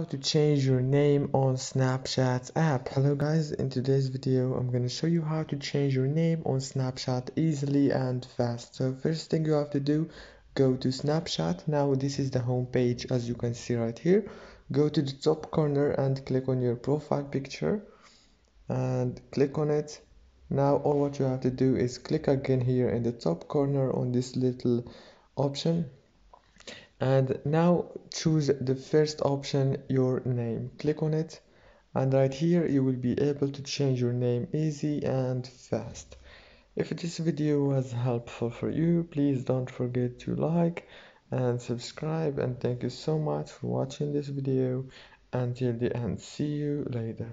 how to change your name on Snapchat app. Hello guys, in today's video I'm going to show you how to change your name on Snapchat easily and fast. So first thing you have to do, go to Snapchat. Now this is the home page, as you can see right here. Go to the top corner and click on your profile picture and click on it. Now all what you have to do is click again here in the top corner on this little option, and now choose the first option, your name. Click on it, and right here you will be able to change your name easy and fast. If this video was helpful for you, please don't forget to like and subscribe, and thank you so much for watching this video until the end. See you later.